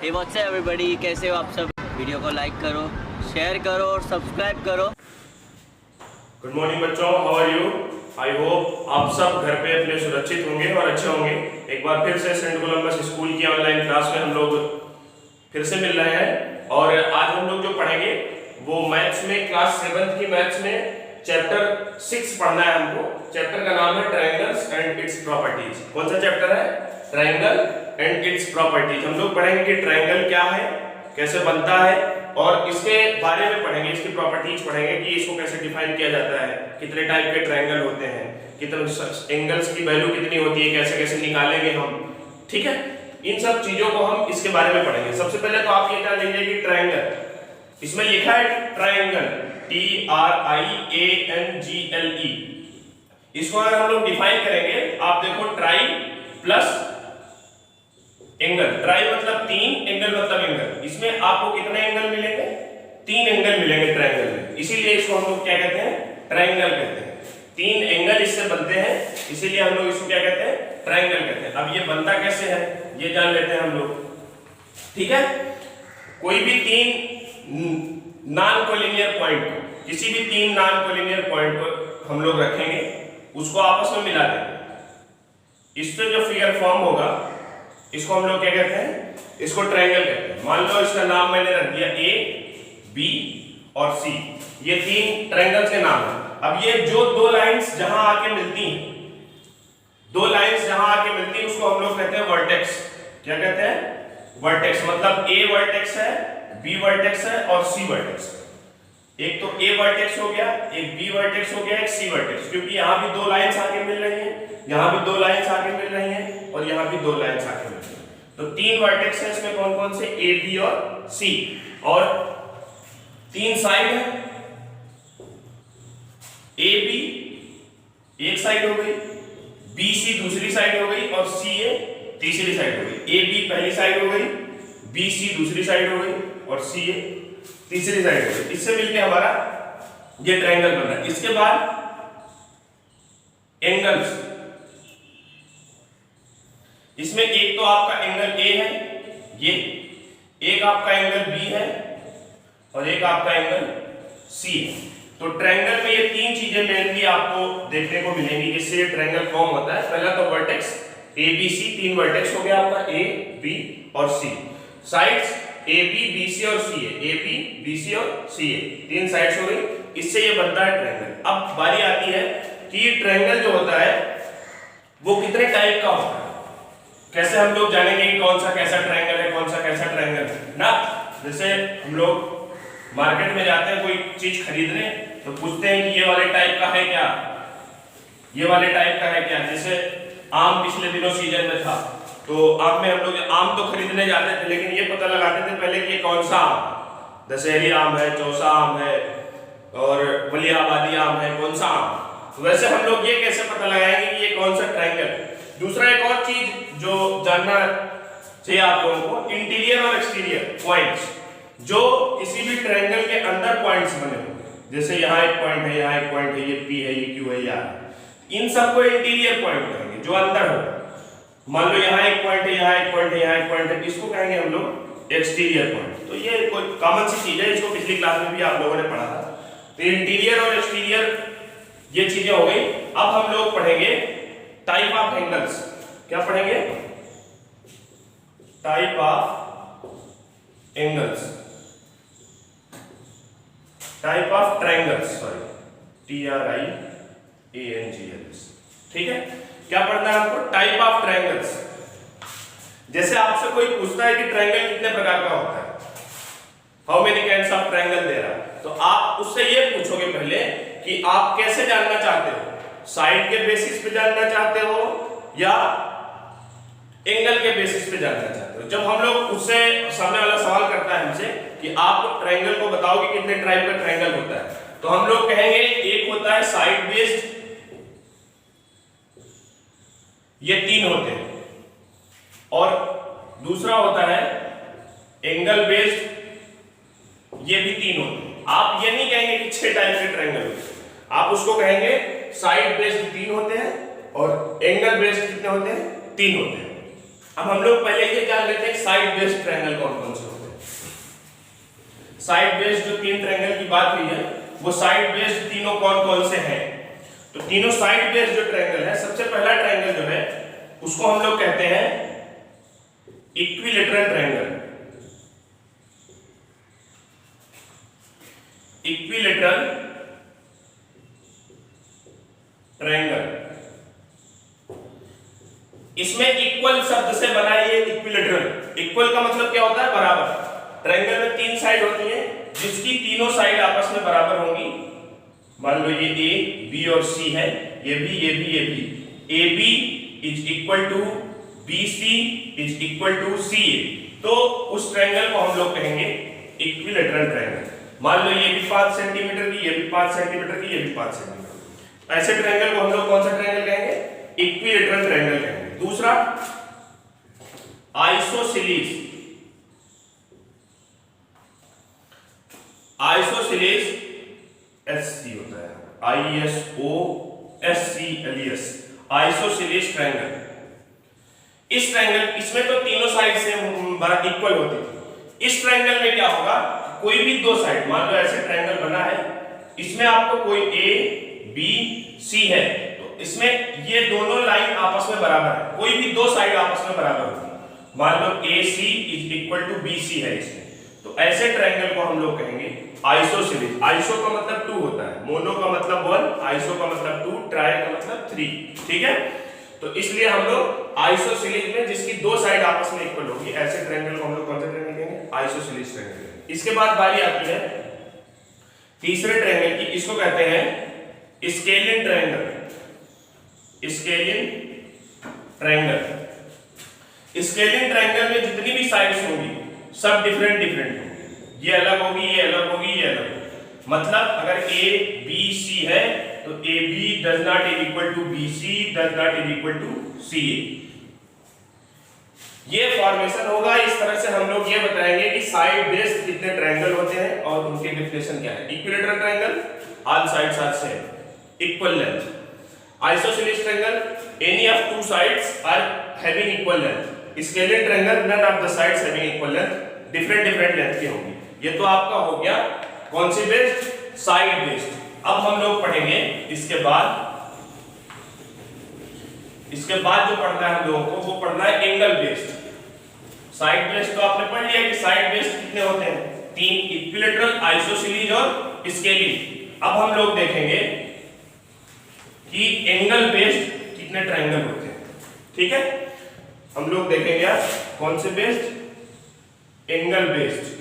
Hey what's up everybody, कैसे हो आप सब। वीडियो को लाइक करो, शेयर करो और सब्सक्राइब करो। गुड मॉर्निंग बच्चों, how are you. I hope आप सब घर पे अपने सुरक्षित होंगे और अच्छे होंगे। एक बार फिर से सेंट कोलंबस स्कूल की ऑनलाइन क्लास में हम लोग फिर से मिल रहे हैं और आज हम लोग जो पढ़ेंगे वो मैथ्स में क्लास 7th की मैथ्स में चैप्टर 6 पढ़ना है हमको। चैप्टर का नाम है ट्रायंगल्स एंड इट्स प्रॉपर्टीज। कौन सा चैप्टर है? Triangle and its properties. हम लोग पढ़ेंगे कि ट्रायंगल क्या है, कैसे बनता है और इसके बारे में पढ़ेंगे, इसकी प्रॉपर्टीज पढ़ेंगे कि इसको कैसे डिफाइन किया जाता है, कितने टाइप के ट्रायंगल होते हैं, कितने एंगल्स की वैल्यू कितनी होती है, कैसे कैसे निकालेंगे हम। ठीक है, इन सब चीजों को हम इसके बारे में पढ़ेंगे। सबसे पहले तो आप ये जान लीजिए कि ट्रायंगल, इसमें लिखा है ट्रायंगल, TRIANGLE। इसको अगर हम लोग डिफाइन करेंगे, आप देखो ट्राई प्लस एंगल, ट्राई मतलब 3, एंगल मतलब एंगल। इसमें आपको कितने एंगल मिलेंगे? 3 एंगल मिलेंगे ट्रायंगल में, इसीलिए इसको हम लोग क्या कहते हैं? ट्रायंगल कहते हैं। 3 एंगल इससे बनते हैं, इसीलिए हम लोग इसको क्या कहते हैं? ट्रायंगल कहते हैं। अब ये बनता कैसे है ये जान लेते हैं हम लोग। ठीक है, कोई भी 3 नॉन कोलिनियर पॉइंट को, किसी भी 3 नॉन कोलिनियर पॉइंट को हम लोग रखेंगे, उसको आपस में मिला देंगे। इससे जो फिगर फॉर्म होगा इसको हम लोग क्या कहते हैं? इसको ट्रायंगल कहते हैं। मान लो इसका नाम मैंने रख दिया A, B और C, ये 3 ट्रायंगल्स के नाम हैं। अब ये जो 2 लाइंस जहां आके मिलती हैं, 2 लाइंस जहां आके मिलती हैं उसको हम लोग कहते हैं वर्टेक्स। क्या कहते हैं? वर्टेक्स। मतलब A वर्टेक्स है, B वर्टेक्स है और C वर्टेक्स है। एक तो A वर्टेक्स हो गया, एक B वर्टेक्स हो गया, एक C वर्टेक्स, क्योंकि यहाँ भी 2 लाइंस आके मिल रही हैं, यहाँ भी 2 लाइंस आके मिल रही हैं और यहाँ भी 2 लाइंस आके मिल रही हैं। तो 3 वर्टेक्स हैं इसमें। कौन कौन से? A, B और C। और 3 साइड है, A, B एक साइड हो गई, B, C दूसरी साइड हो गई और C, A तीसरी साइड हो गई। A, B पहली साइड हो गई, B, C दूसरी साइड हो गई और C, A तीसरी साइड हो गई। इससे मिलके हमारा ये ट्रायंगल बन रहा है। इसके बाद एंगल्स, इसमें एक तो आपका एंगल A है, ये एक आपका एंगल B है और एक आपका एंगल C है। तो ट्रायंगल में ये 3 चीजें मेनली आपको देखने को मिलेंगी जिससे ये ट्रायंगल फॉर्म होता है। पहला तो vertex A, B, C, 3 vertex हो गया आपका A, B और C। Sides A, B, B, C और C है, A, B, B, C और C है, 3 साइड्स हो गई। इससे ये बनता है ट्रायंगल। अब बारी आती है कि ये ट्रायंगल जो होता है वो कितने टाइप का होता है। कैसे हम लोग जानेंगे कि कौन सा कैसा ट्रायंगल है, कौन सा कैसा ट्रायंगल है ना। जैसे हम लोग मार्केट में जाते हैं कोई चीज खरीदने, तो पूछते हैं कि ये वाले टाइप का है क्या, ये वाले टाइप का है क्या। जैसे आम पिछले दिनों सीजन में था, तो आम में हम लोग आम तो खरीदने जाते थे, लेकिन ये पता लगाते थे पहले कि ये कौन सा आम, दशहरी आम है, चौसा आम है और मलिहाबादी आम है, कौन सा आम। वैसे हम लोग ये कैसे पता लगाएंगे कि ये कौन सा ट्रायंगल है। दूसरा एक और चीज जो जानना चाहिए आप लोगों को, इंटीरियर और एक्सटीरियर पॉइंट्स, जो किसी भी ट्रायंगल के अंदर पॉइंट्स बने होंगे। जैसे यहाँ एक पॉइंट है, यहाँ एक पॉइंट है, ये P है, ये Q है, ये R है। इन सबको इंटीरियर पॉइंट कहेंगे, जो अंदर हो। मान लो यहाँ एक पॉइंट है, यहाँ एक पॉइंट है, यहाँ एक पॉइंट है, इसको कहेंगे हम लोग एक्सटीरियर पॉइंट। तो ये कोई कॉमन सी चीज है, इसको पिछली क्लास में भी आप लोगों ने पढ़ा था। तो इंटीरियर और एक्सटीरियर ये चीजें हो गई। अब हम लोग पढ़ेंगे टाइप ऑफ एंगल्स। क्या पढ़ेंगे? Type of angles, type of triangles, sorry TRIANGLS। ठीक है, क्या पढ़ना है आपको? Type of triangles. जैसे आपसे कोई पूछता है कि ट्रायंगल कितने प्रकार का होता है, how many kinds of triangle there are, तो आप उससे ये पूछोगे पहले कि आप कैसे जानना चाहते हो, साइड के बेसिस पे जानना चाहते हो या एंगल के बेसिस पे जानना चाहते हो। जब हम लोग उससे, सामने वाला सवाल करता है हमसे कि आप ट्रायंगल को बताओ कि कितने टाइप का ट्रायंगल होता है, तो हम लोग कहेंगे एक होता है साइड बेस्ड, ये 3 होते हैं, और दूसरा होता है एंगल बेस्ड, ये भी 3 होते हैं। आप ये नहीं कहेंगे कि 6 टाइप के ट्रायंगल होते हैं, आप उसको कहेंगे साइड बेस्ड 3 होते हैं और एंगल बेस्ड कितने होते हैं? 3 होते हैं। अब हम लोग पहले ये जान लेते हैं साइड बेस्ड ट्रायंगल कौन कौन से होते हैं। साइड बेस्ड जो तीन ट्रायंगल की बात हुई है वो साइड बेस्ड तीनों कौन कौन से हैं। तो तीनों साइड बेस्ड जो ट्रायंगल है, सबसे पहला ट्रायंगल जो है उसको हम लोग कहते हैं इक्विलैटरल ट्रायंगल। इक्विलैटरल ट्रायंगल, इसमें इक्वल शब्द से बना है ये इक्विलैटरल। इक्वल का मतलब क्या होता है? बराबर। ट्रायंगल में तीन साइड होती है जिसकी तीनों साइड आपस में बराबर होंगी। मान लो ये ए, बी और सी है, ये भी, ये भी, ये भी। A B is equal to B C is equal to C A. तो उस ट्रायंगल को हम लोग कहेंगे इक्विलैटरल ट्रायंगल। मान लो ये भी 5 सेंटीमीटर की, ये भी 5 सेंटीमीटर की, ये भी 5 सेंटीमीटर। ऐसे ट्रायंगल को हम लोग कौन सा ट्रायंगल कहेंगे? इक्विलैटरल ट्रायंगल कहेंगे। दूसरा आइसोसेलेस। आइसोसेलेस एससी होता है, ISOSCLES, आइसोसेलेस ट्रायंगल। इस ट्रायंगल, इसमें तो तीनों साइड से इक्वल होती थी। इस ट्रायंगल में क्या होगा? कोई भी दो साइड, मान लो ऐसे ट्रायंगल बना है, इसमें आपको कोई ए बी सी है, तो इसमें ये दोनों लाइन आपस में बराबर है। कोई भी दो साइड आपस में बराबर होगी। मान लो A C is equal to B C है इसमें, तो ऐसे ट्रायंगल को हम लोग कहेंगे आइसोसेलेस। आइसो का मतलब 2 होता है, मोनो का मतलब 1, आइसो का मतलब 2, ट्राई का मतलब 3। ठीक है, तो इसलिए हम लोग आइसोसेलेस में जिसकी दो साइड आपस में इक्वल होगी, ऐसे ट्रायंगल को हम लोग कौन सा ट्रायंगल कहेंगे? Isosceles triangle. इसके बाद बारी आती है तीसरे ट्रायंगल की, इसको कहते हैं scalene triangle. Scalene triangle. Scalene triangle में जितनी भी साइड्स होंगी सब डिफरेंट डिफरेंट होंगी। ये अलग होगी, ये अलग होगी, ये अलग होगी। मतलब अगर ए बी सी है तो A B does not equal to B C does not equal to C A. ये फॉर्मेशन होगा। इस तरह से हम लोग ये बताएंगे कि साइड बेस्ड कितने ट्रायंगल होते हैं और उनकी डेफिनेशन क्या है। Equilateral triangle, all sides are same, equal length. Isosceles triangle, any of two sides are having equal length. Scalene triangle, none of the sides having equal length, different different length की होंगी। ये तो आपका हो गया कौन सी बेस्ड? Side based. अब हम लोग पढ़ेंगे इसके बाद जो पढ़ना है हम लोगों को, वो पढ़ना है एंगल बेस्ड। साइड बेस्ड तो आपने पढ़ लिया कि साइड बेस्ड कितने होते हैं? 3, इक्विलैटरल, आइसोसेलेस और स्केलिन। अब हम लोग देखेंगे कि एंगल बेस्ड कितने ट्रायंगल होते हैं। ठीक है, हम लोग देखेंगे आज कौन से based? Angle based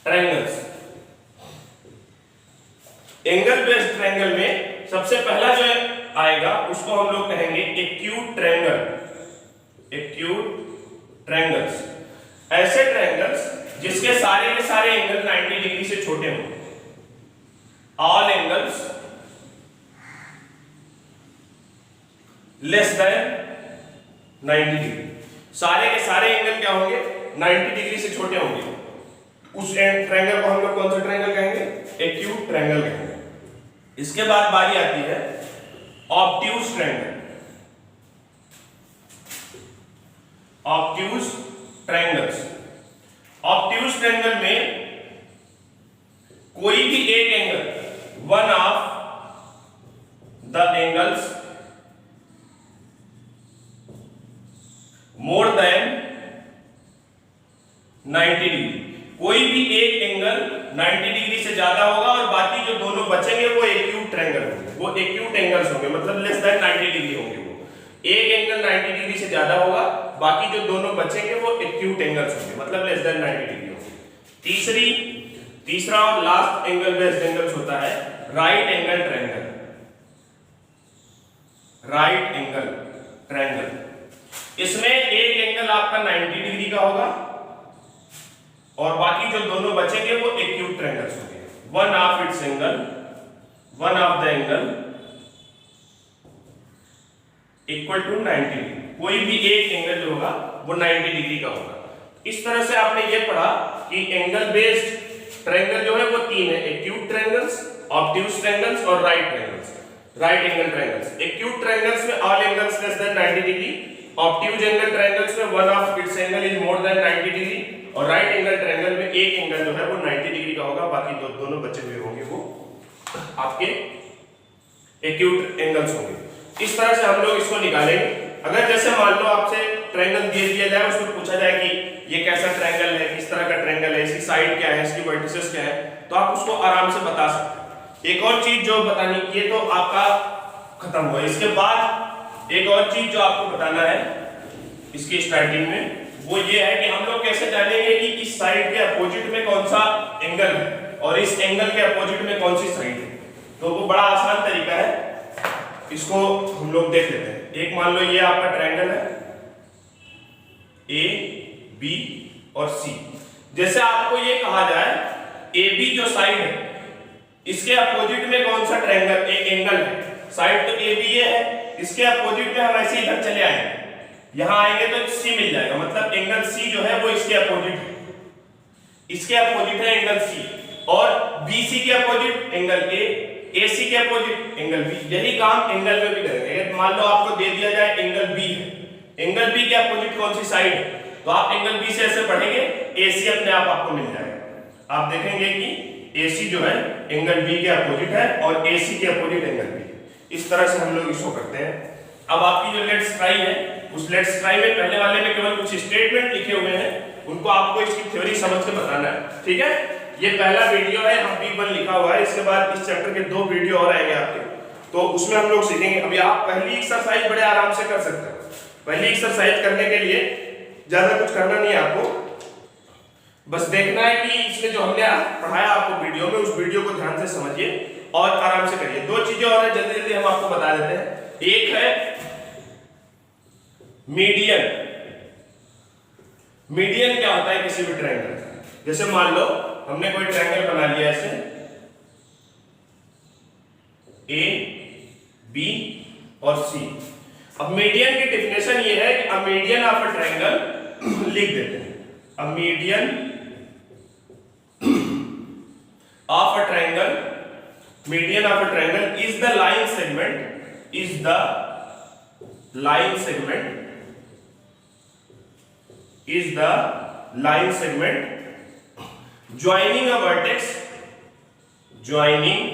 triangles. Angle based triangle में सबसे पहला जो आएगा उसको हम लोग कहेंगे एक्यूट ट्रायंगल। एक्यूट ट्रायंगल्स, ऐसे ट्रायंगल्स जिसके सारे के सारे एंगल 90 डिग्री से छोटे हों। All angles less than 90 degree. सारे के सारे एंगल क्या होंगे? 90 डिग्री से छोटे होंगे। उस ट्रायंगल को हम लोग कौन सा ट्रायंगल कहेंगे? एक्यूट ट्रायंगल कहेंगे। इसके बाद बारी आती है obtuse triangle. Obtuse triangles. Obtuse triangle में कोई भी एक angle, one of the angles more than 90 degree. कोई भी एक एंगल 90 डिग्री से ज्यादा होगा और बाकी जो दोनों बचेंगे वो एक्यूट ट्रायंगल होंगे। वो एक्यूट एंगल्स होंगे, मतलब लेस देन 90 डिग्री होंगे। वो एक एंगल 90 डिग्री से ज्यादा होगा, बाकी जो दोनों बचेंगे वो एक्यूट एंगल्स होंगे, मतलब लेस देन 90 डिग्री होंगे। तीसरा और लास्ट एंगल बेस्ड एंगल्स होता है right angle triangle. Right angle triangle, इसमें एक एंगल आपका 90 डिग्री का होगा और बाकी जो दोनों बचेंगे वो एक्यूट ट्रायंगल्स होंगे। One of the angle equal to 90 degree. कोई भी एक एंगल जो होगा वो 90 डिग्री का होगा। इस तरह से आपने ये पढ़ा कि एंगल बेस्ड ट्रायंगल जो है वो तीन है, एक्यूट ट्रायंगल्स, ऑब्ट्यूज ट्रायंगल्स और right triangles. Right angle triangles. Acute triangles में all angles less than 90 degree, obtuse angle triangles में one of its angle is more than 90 degree, और राइट एंगल ट्रायंगल में एक एंगल जो है वो 90 degree का होगा, बाकी दोनों बचे हुए होंगे वो आपके एक्यूट एंगल्स होंगे। इस तरह से हम लोग इसको निकालेंगे। अगर जैसे मान लो आपसे ट्रायंगल दे दिया जाए, उसमें पूछा जाए कि ये कैसा ट्रायंगल है, किस तरह का ट्रायंगल है, इसकी साइड क्या है, इसकी वर्टिसेस क्या है, तो आप उसको आराम से बता सकते हैं। एक और चीज जो बतानी, ये तो आपका खत्म हुआ। इसके बाद एक और चीज जो आपको बताना है इसकी स्टार्टिंग में, वो ये है कि हम लोग कैसे जानेंगे कि इस साइड के अपोजिट में कौन सा एंगल है और इस एंगल के अपोजिट में कौन सी साइड है। तो वो बड़ा आसान तरीका है, इसको हम लोग देख लेते हैं। एक मान लो ये आपका ट्रायंगल है ए बी और सी। जैसे आपको ये कहा जाए ए बी जो साइड है इसके अपोजिट में कौन सा ट्रायंगल एंगल है, साइड तो ए बी है, इसके अपोजिट में हम ऐसे इधर चले आएंगे, यहां आएंगे तो सी मिल जाएगा, मतलब एंगल सी जो है वो इसके अपोजिट है, इसके अपोजिट है एंगल सी, और बीसी के अपोजिट एंगल ए, एसी के अपोजिट एंगल बी। यही काम एंगल में भी करेंगे। मान लो आपको दे दिया जाए एंगल बी है, एंगल बी के अपोजिट कौन सी साइड है, तो आप एंगल बी से ऐसे पढ़ेंगे, एसी अपने आप आपको मिल जाएगा। आप देखेंगे कि एसी जो है एंगल बी के अपोजिट है और एसी के अपोजिट एंगल बी। इस तरह से हम लोग इसको करते हैं। अब आपकी जो लेट्स ट्राई है, उस लेट्स ट्राई में पहले वाले में केवल कुछ स्टेटमेंट लिखे हुए हैं, उनको आपको इसकी थ्योरी समझ के बताना है, ठीक है। ये पहला वीडियो है, हम P1 लिखा हुआ है, इसके बाद इस चैप्टर के 2 वीडियो और आएंगे आपके, तो उसमें हम लोग सीखेंगे। अभी आप पहली एक्सरसाइज बड़े आराम से कर सकते हैं। पहली एक्सरसाइज करने के लिए ज्यादा कुछ करना नहीं है आपको, बस देखना है कि इसमें जो हमने पढ़ाया आपको वीडियो में, उस वीडियो को ध्यान से समझिए और आराम से करिए। 2 चीजें और है, जल्दी जल्दी हम आपको बता देते हैं। एक है मीडियन। मीडियन क्या होता है किसी भी ट्रायंगल का? जैसे मान लो हमने कोई ट्रायंगल बना लिया ऐसे ए बी और सी। अब मीडियन की डेफिनेशन ये है कि a median of a triangle लिख देते हैं। A median of a triangle, median of a triangle is the line segment, is the line segment, is the line segment joining a vertex, joining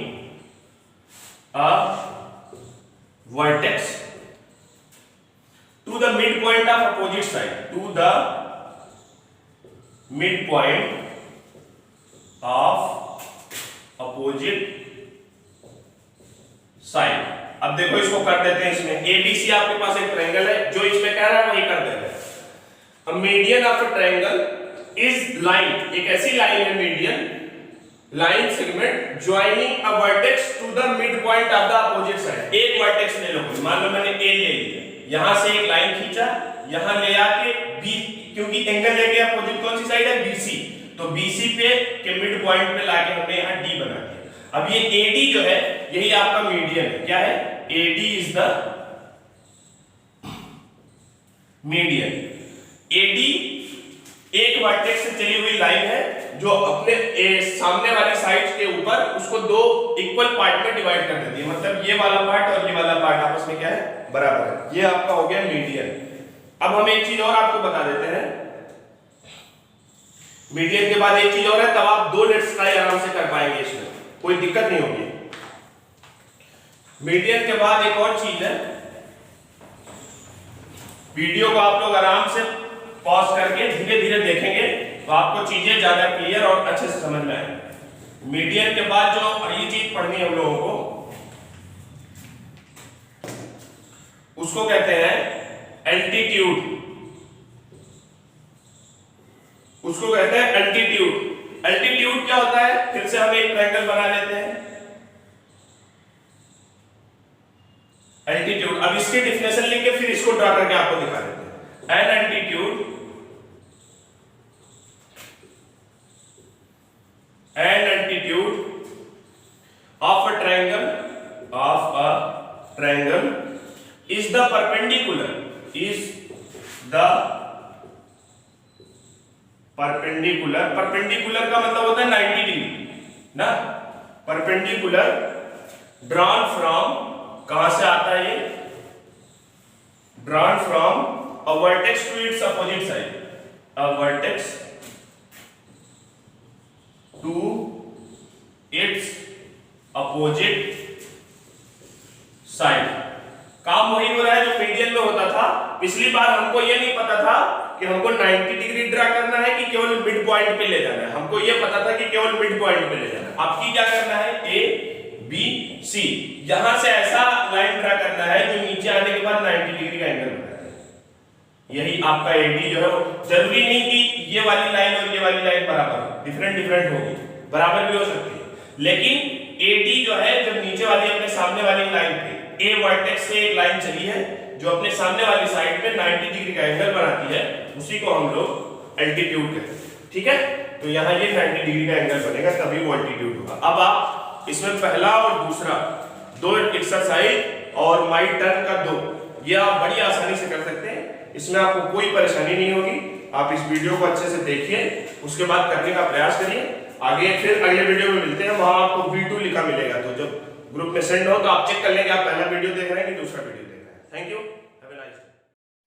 a vertex to the midpoint of opposite side, to the midpoint of opposite side। अब देखो इसको कर देते हैं। इसमें ABC आपके पास एक triangle है, जो इसमें कह रहा है वही कर देते हैं। A median of a triangle is line, एक ऐसी लाइन है median, line segment joining a vertex to the midpoint of the opposite side। एक वर्टेक्स ले लो, मान लो मैंने A ले लिया, यहां से एक लाइन खींचा, यहां ले आके B, क्योंकि एंगल ए के अपोजिट कौन सी साइड है, BC, तो BC पे के मिड पॉइंट पे लाके हमने यहां D बना दिया। अब ये AD जो है यही आपका मीडियन है। क्या है? AD is the median. AD एक वर्टेक्स से चली हुई लाइन है जो अपने सामने वाली साइड के ऊपर उसको 2 इक्वल पार्ट में डिवाइड कर देती है, मतलब ये वाला पार्ट और ये वाला पार्ट आपस में क्या है, बराबर है। ये आपका हो गया मीडियन। अब हम एक चीज और आपको बता देते हैं, मीडियन के बाद एक चीज और है, तब आप 2 लेट्स ट्राई आराम से कर पाएंगे, इसमें कोई दिक्कत नहीं होगी। मीडियन के बाद एक और चीज है, वीडियो को आप लोग आराम से पॉज करके धीरे धीरे देखेंगे तो आपको चीजें ज्यादा क्लियर और अच्छे से समझ में आएंगी। मीडियन के बाद जो ये चीज पढ़नी है हम लोगों को, उसको कहते हैं एल्टीट्यूड, उसको कहते हैं एल्टीट्यूड। एल्टीट्यूड क्या होता है? फिर से हम एक ट्रायंगल बना लेते हैं, एल्टीट्यूड। अब इसकी डेफिनेशन लिख के फिर इसको ड्रा करके आपको दिखा देते हैं। An altitude, an altitude of a triangle, of a triangle is the perpendicular, is the perpendicular. Perpendicular का मतलब होता है 90 डिग्री ना, परपेंडिकुलर ड्रॉन फ्रॉम कहां से आता है ये? Drawn from a vertex to its opposite side, a vertex to its opposite side. काम वही हो रहा है जो मीडियन में होता था। पिछली बार हमको ये नहीं पता था कि हमको 90 डिग्री ड्रा करना है कि केवल मिड पॉइंट पे ले जाना है। हमको ये पता था कि केवल मिड पॉइंट पे ले जाना है। आपकी क्या करना है? ए बी सी, यहां से ऐसा लाइन ड्रा करना है जो नीचे आने के बाद 90 डिग्री का एंगल बनाए। यही आपका एडी जो है, जरूरी नहीं कि ये वाली लाइन और ये वाली लाइन बराबर हो, डिफरेंट डिफरेंट होगी, बराबर भी हो सकती है। लेकिन एडी जो है, जब नीचे वाली अपने सामने वाली लाइन पे ए वर्टेक्स से एक लाइन चली है जो अपने सामने वाली साइड पे 90 डिग्री का एंगल बनाती है, उसी को हम लोग एल्टीट्यूड कहते हैं। ठीक है, तो यहाँ ये 90 डिग्री का एंगल बनेगा, तभी वो एल्टीट्यूड होगा। अब आप इसमें पहला और दूसरा दो एक्सरसाइज और माई टर्न का 2, ये आप बड़ी आसानी से कर सकते हैं। इसमें आपको कोई परेशानी नहीं होगी। आप इस वीडियो को अच्छे से देखिए, उसके बाद करने का प्रयास करिए। आगे फिर अगले वीडियो में मिलते हैं, वहां आपको V2 लिखा मिलेगा। तो जब ग्रुप में सेंड हो तो आप चेक कर लेंगे आप पहला वीडियो देख रहे हैं